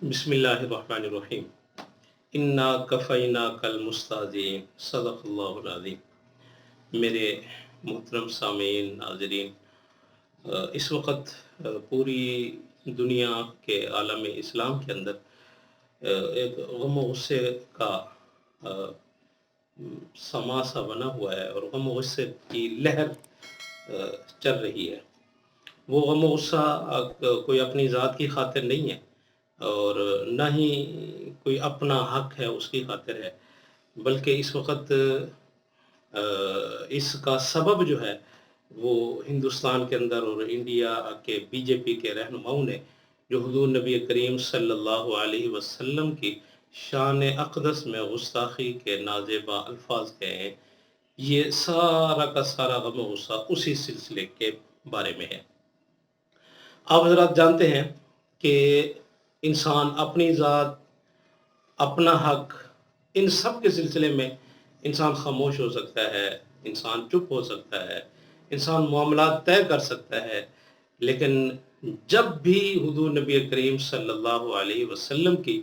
بسم اللہ الرحمن الرحیم انا کفینا کل مستہزئین صدق اللہ العظیم۔ میرے محترم سامعین ناظرین، اس وقت پوری دنیا کے عالم اسلام کے اندر ایک غم و غصے کا سما سا بنا ہوا ہے، اور غم و غصے کی لہر چل رہی ہے۔ وہ غم و غصہ کوئی اپنی ذات کی خاطر نہیں ہے، اور نہ ہی کوئی اپنا حق ہے اس کی خاطر ہے، بلکہ اس وقت اس کا سبب جو ہے وہ ہندوستان کے اندر اور انڈیا کے بی جے پی کے رہنماؤں نے جو حضور نبی کریم صلی اللہ علیہ وسلم کی شان اقدس میں گستاخی کے نازیبا الفاظ کہے ہیں، یہ سارا کا سارا غم و غصہ اسی سلسلے کے بارے میں ہے۔ آپ حضرات جانتے ہیں کہ انسان اپنی ذات، اپنا حق، ان سب کے سلسلے میں انسان خاموش ہو سکتا ہے، انسان چپ ہو سکتا ہے، انسان معاملات طے کر سکتا ہے، لیکن جب بھی حضور نبی کریم صلی اللہ علیہ وسلم کی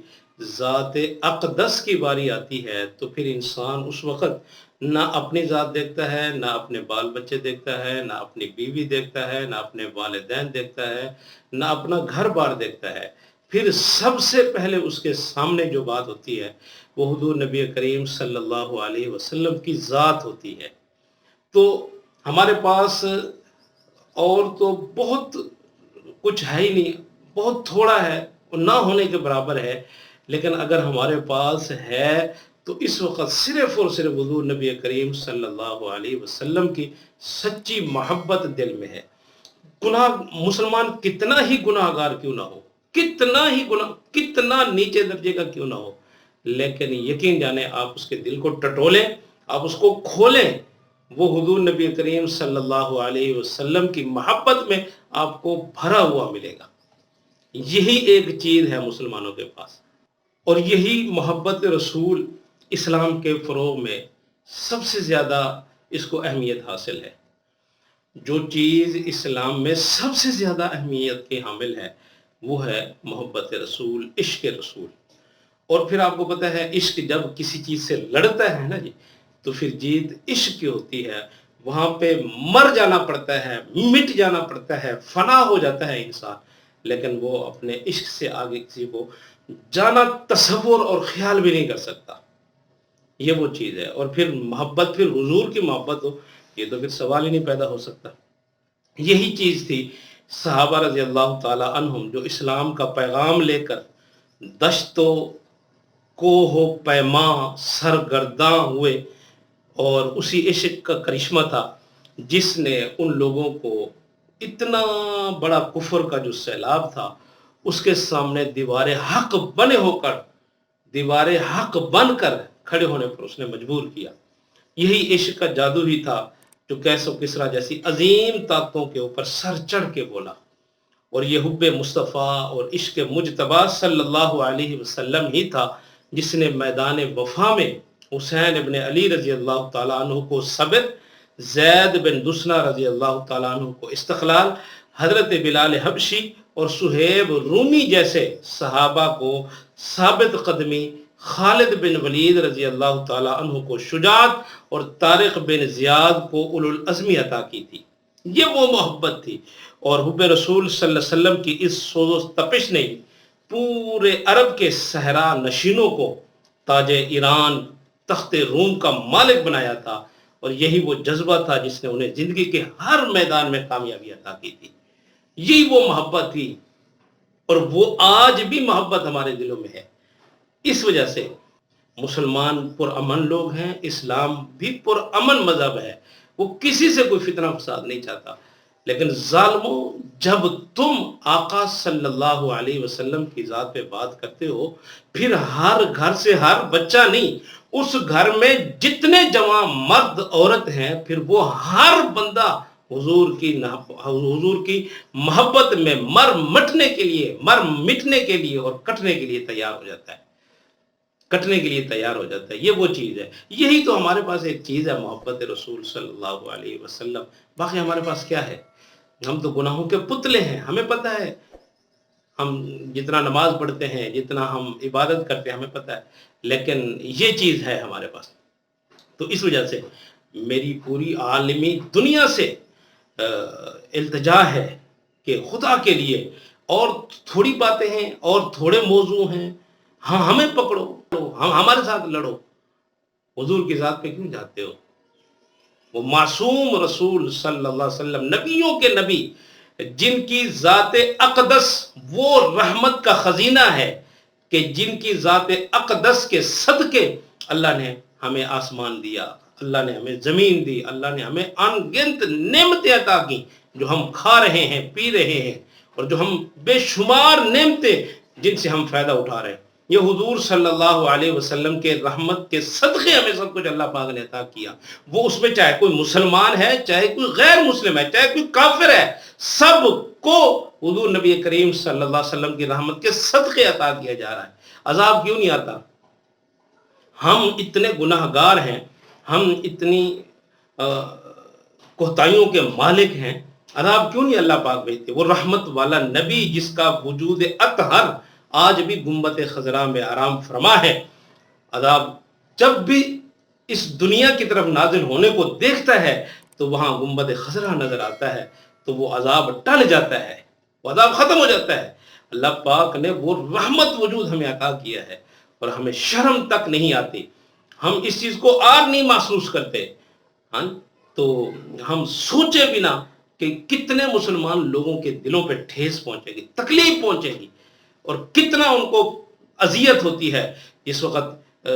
ذات اقدس کی باری آتی ہے تو پھر انسان اس وقت نہ اپنی ذات دیکھتا ہے، نہ اپنے بال بچے دیکھتا ہے، نہ اپنی بیوی دیکھتا ہے، نہ اپنے والدین دیکھتا ہے، نہ اپنا گھر بار دیکھتا ہے۔ پھر سب سے پہلے اس کے سامنے جو بات ہوتی ہے وہ حضور نبی کریم صلی اللہ علیہ وسلم کی ذات ہوتی ہے۔ تو ہمارے پاس اور تو بہت کچھ ہے ہی نہیں، بہت تھوڑا ہے اور نہ ہونے کے برابر ہے، لیکن اگر ہمارے پاس ہے تو اس وقت صرف اور صرف حضور نبی کریم صلی اللہ علیہ وسلم کی سچی محبت دل میں ہے۔ گناہ مسلمان کتنا ہی گناہ گار کیوں نہ ہو، کتنا ہی گناہ، کتنا نیچے درجے کا کیوں نہ ہو، لیکن یقین جانیں آپ اس کے دل کو ٹٹولیں، آپ اس کو کھولیں، وہ حضور نبی کریم صلی اللہ علیہ وسلم کی محبت میں آپ کو بھرا ہوا ملے گا۔ یہی ایک چیز ہے مسلمانوں کے پاس، اور یہی محبت رسول اسلام کے فروغ میں سب سے زیادہ اس کو اہمیت حاصل ہے۔ جو چیز اسلام میں سب سے زیادہ اہمیت کی حامل ہے وہ ہے محبت رسول، عشق رسول۔ اور پھر آپ کو پتہ ہے عشق جب کسی چیز سے لڑتا ہے نا جی، تو پھر جیت عشق کی ہوتی ہے، وہاں پہ مر جانا پڑتا ہے، مٹ جانا پڑتا ہے، فنا ہو جاتا ہے انسان، لیکن وہ اپنے عشق سے آگے کسی کو جانا تصور اور خیال بھی نہیں کر سکتا۔ یہ وہ چیز ہے، اور پھر محبت، پھر حضور کی محبت ہو، یہ تو پھر سوال ہی نہیں پیدا ہو سکتا۔ یہی چیز تھی صحابہ رضی اللہ تعالی عنہم جو اسلام کا پیغام لے کر دشتوں کوہ پیماں سرگرداں ہوئے، اور اسی عشق کا کرشمہ تھا جس نے ان لوگوں کو اتنا بڑا کفر کا جو سیلاب تھا اس کے سامنے دیوار حق بنے ہو کر، دیوار حق بن کر کھڑے ہونے پر اس نے مجبور کیا۔ یہی عشق کا جادو ہی تھا جو کیس و کسریٰ جیسی عظیم طاقتوں کے اوپر سر چڑھ کے بولا، اور یہ حب مصطفیٰ اور عشق مجتبیٰ صلی اللہ علیہ وسلم ہی تھا جس نے میدان وفا میں حسین ابن علی رضی اللہ تعالیٰ عنہ کو صبر، زید بن دسنہ رضی اللہ تعالیٰ عنہ کو استقلال، حضرت بلال حبشی اور صہیب رومی جیسے صحابہ کو ثابت قدمی، خالد بن ولید رضی اللہ تعالیٰ عنہ کو شجاعت، اور طارق بن زیاد کو اولو العزمی عطا کی تھی۔ یہ وہ محبت تھی، اور حب رسول صلی اللہ علیہ وسلم کی اس سوز و تپش نے پورے عرب کے صحرا نشینوں کو تاج ایران، تخت روم کا مالک بنایا تھا، اور یہی وہ جذبہ تھا جس نے انہیں زندگی کے ہر میدان میں کامیابی عطا کی تھی۔ یہی وہ محبت تھی، اور وہ آج بھی محبت ہمارے دلوں میں ہے۔ اس وجہ سے مسلمان پرامن لوگ ہیں، اسلام بھی پرامن مذہب ہے، وہ کسی سے کوئی فتنہ فساد نہیں چاہتا، لیکن ظالموں جب تم آقا صلی اللہ علیہ وسلم کی ذات پہ بات کرتے ہو، پھر ہر گھر سے ہر بچہ نہیں، اس گھر میں جتنے جوان مرد عورت ہیں، پھر وہ ہر بندہ حضور کی محبت میں مر مٹنے کے لیے اور کٹنے کے لیے تیار ہو جاتا ہے، کٹنے کے لیے تیار ہو جاتا ہے۔ یہ وہ چیز ہے، یہی تو ہمارے پاس ایک چیز ہے، محبت رسول صلی اللہ علیہ وسلم۔ باقی ہمارے پاس کیا ہے؟ ہم تو گناہوں کے پتلے ہیں، ہمیں پتہ ہے ہم جتنا نماز پڑھتے ہیں، جتنا ہم عبادت کرتے ہیں ہمیں پتہ ہے، لیکن یہ چیز ہے ہمارے پاس. تو اس وجہ سے میری پوری عالمی دنیا سے التجا ہے کہ خدا کے لیے اور تھوڑی باتیں ہیں اور تھوڑے موضوع ہیں، ہاں ہمیں پکڑو، ہم ہمارے ساتھ لڑو، حضور کی ذات پہ کیوں جاتے ہو؟ وہ معصوم رسول صلی اللہ علیہ وسلم، نبیوں کے نبی، جن کی ذات اقدس وہ رحمت کا خزینہ ہے کہ جن کی ذات اقدس کے صدقے اللہ نے ہمیں آسمان دیا، اللہ نے ہمیں زمین دی، اللہ نے ہمیں ان گنت نعمتیں عطا کی جو ہم کھا رہے ہیں، پی رہے ہیں، اور جو ہم بے شمار نعمتیں جن سے ہم فائدہ اٹھا رہے ہیں، یہ حضور صلی اللہ علیہ وسلم کے رحمت کے صدقے ہمیں سب کچھ اللہ پاک نے عطا کیا. وہ اس میں چاہے کوئی مسلمان ہے، چاہے کوئی غیر مسلم ہے، چاہے کوئی کافر ہے، سب کو حضور نبی کریم صلی اللہ علیہ وسلم کی رحمت کے صدقے عطا کیا جا رہا ہے. عذاب کیوں نہیں آتا؟ ہم اتنے گناہ گار ہیں، ہم اتنی کوتاہیوں کے مالک ہیں، عذاب کیوں نہیں اللہ پاک بھیجتے؟ وہ رحمت والا نبی جس کا وجود اطہر آج بھی گنبد خضرا میں آرام فرما ہے، عذاب جب بھی اس دنیا کی طرف نازل ہونے کو دیکھتا ہے تو وہاں گنبد خضرا نظر آتا ہے، تو وہ عذاب ٹل جاتا ہے، وہ عذاب ختم ہو جاتا ہے. اللہ پاک نے وہ رحمت وجود ہمیں عطا کیا ہے اور ہمیں شرم تک نہیں آتی، ہم اس چیز کو آر نہیں محسوس کرتے. ہاں، تو ہم سوچے بنا کہ کتنے مسلمان لوگوں کے دلوں پہ ٹھیس پہنچے گی، تکلیف پہنچے گی، اور کتنا ان کو اذیت ہوتی ہے اس وقت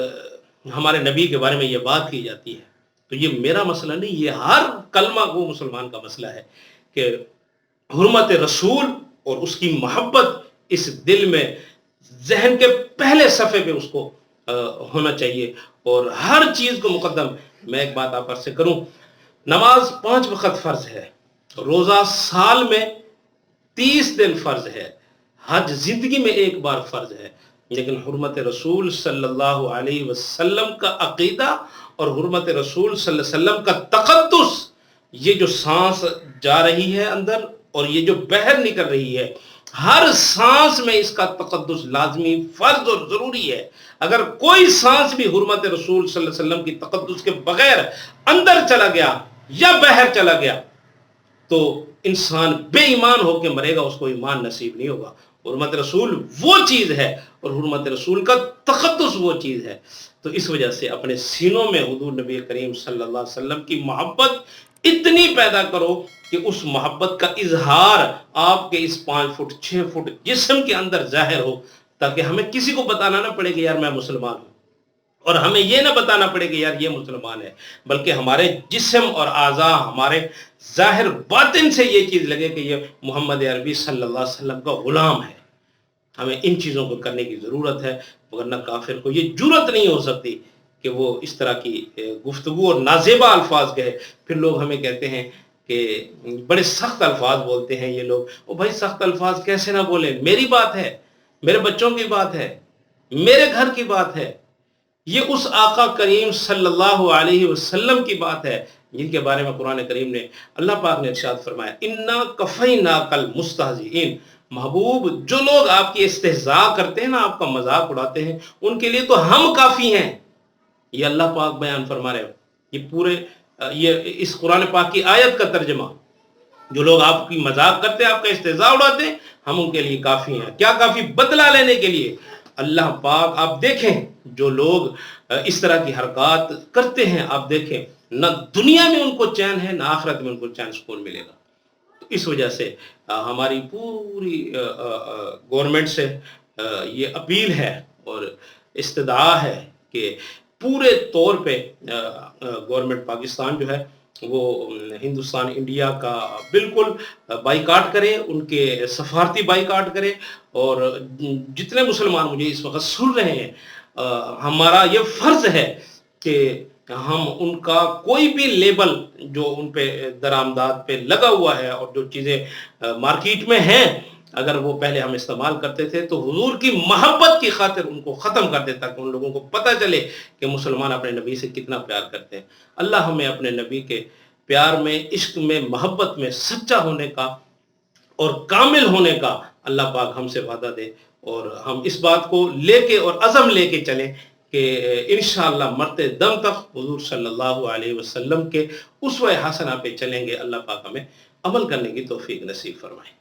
ہمارے نبی کے بارے میں یہ بات کی جاتی ہے. تو یہ میرا مسئلہ نہیں، یہ ہر کلمہ گو مسلمان کا مسئلہ ہے کہ حرمت رسول اور اس کی محبت اس دل میں، ذہن کے پہلے صفحے پہ اس کو ہونا چاہیے، اور ہر چیز کو مقدم. میں ایک بات آپ سے کروں، نماز 5 وقت فرض ہے، روزہ سال میں 30 دن فرض ہے، حج زندگی میں ایک بار فرض ہے، لیکن حرمت رسول صلی اللہ علیہ وسلم کا عقیدہ اور حرمت رسول صلی اللہ علیہ وسلم کا تقدس، یہ جو سانس جا رہی ہے اندر اور یہ جو بہر نکل رہی ہے، ہر سانس میں اس کا تقدس لازمی، فرض اور ضروری ہے. اگر کوئی سانس بھی حرمت رسول صلی اللہ علیہ وسلم کی تقدس کے بغیر اندر چلا گیا یا بہر چلا گیا تو انسان بے ایمان ہو کے مرے گا، اس کو ایمان نصیب نہیں ہوگا. حرمت رسول وہ چیز ہے اور حرمت رسول کا تقدس وہ چیز ہے. تو اس وجہ سے اپنے سینوں میں حضور نبی کریم صلی اللہ علیہ وسلم کی محبت اتنی پیدا کرو کہ اس محبت کا اظہار آپ کے اس 5 فٹ 6 فٹ جسم کے اندر ظاہر ہو، تاکہ ہمیں کسی کو بتانا نہ پڑے کہ یار میں مسلمان ہوں، اور ہمیں یہ نہ بتانا پڑے کہ یار یہ مسلمان ہے، بلکہ ہمارے جسم اور اعضاء، ہمارے ظاہر باطن سے یہ چیز لگے کہ یہ محمد عربی صلی اللہ علیہ وسلم کا غلام ہے. ہمیں ان چیزوں کو کرنے کی ضرورت ہے، ورنہ کافر کو یہ جرت نہیں ہو سکتی کہ وہ اس طرح کی گفتگو اور نازیبا الفاظ کہے. پھر لوگ ہمیں کہتے ہیں کہ بڑے سخت الفاظ بولتے ہیں یہ لوگ. او بھائی سخت الفاظ کیسے نہ بولیں؟ میری بات ہے، میرے بچوں کی بات ہے، میرے گھر کی بات ہے، یہ اس آقا کریم صلی اللہ علیہ وسلم کی بات ہے جن کے بارے میں قرآن کریم نے، اللہ پاک نے ارشاد فرمایا، اِنَّا كَفَيْنَاكَ الْمُسْتَهْزِئِينَ. محبوب، جو لوگ آپ کی استہزاء کرتے ہیں نا، آپ کا مذاق اڑاتے ہیں، ان کے لیے تو ہم کافی ہیں. یہ اللہ پاک بیان فرما رہے ہیں، یہ پورے یہ اس قرآن پاک کی آیت کا ترجمہ. جو لوگ آپ کی مذاق کرتے ہیں، آپ کا استہزاء اڑاتے ہیں، ہم ان کے لیے کافی ہیں. کیا کافی؟ بدلہ لینے کے لیے. اللہ پاک، آپ دیکھیں جو لوگ اس طرح کی حرکات کرتے ہیں، آپ دیکھیں نہ دنیا میں ان کو چین ہے، نہ آخرت میں ان کو چین سکون ملے گا. تو اس وجہ سے ہماری پوری گورنمنٹ سے یہ اپیل ہے اور استدعا ہے کہ پورے طور پہ گورنمنٹ پاکستان جو ہے وہ ہندوستان انڈیا کا بالکل بائیکاٹ کرے، ان کے سفارتی بائیکاٹ کرے. اور جتنے مسلمان مجھے اس وقت سن رہے ہیں، ہمارا یہ فرض ہے کہ ہم ان کا کوئی بھی لیبل جو ان پہ درآمدات پہ لگا ہوا ہے اور جو چیزیں مارکیٹ میں ہیں، اگر وہ پہلے ہم استعمال کرتے تھے تو حضور کی محبت کی خاطر ان کو ختم کر دیتا کہ ان لوگوں کو پتہ چلے کہ مسلمان اپنے نبی سے کتنا پیار کرتے ہیں. اللہ ہمیں اپنے نبی کے پیار میں، عشق میں، محبت میں سچا ہونے کا اور کامل ہونے کا اللہ پاک ہم سے وعدہ دے اور ہم اس بات کو لے کے اور عزم لے کے چلیں کہ انشاءاللہ مرتے دم تک حضور صلی اللہ علیہ وسلم کے اسوہ حسنہ پہ چلیں گے. اللہ پاک ہمیں عمل کرنے کی توفیق نصیب فرمائے.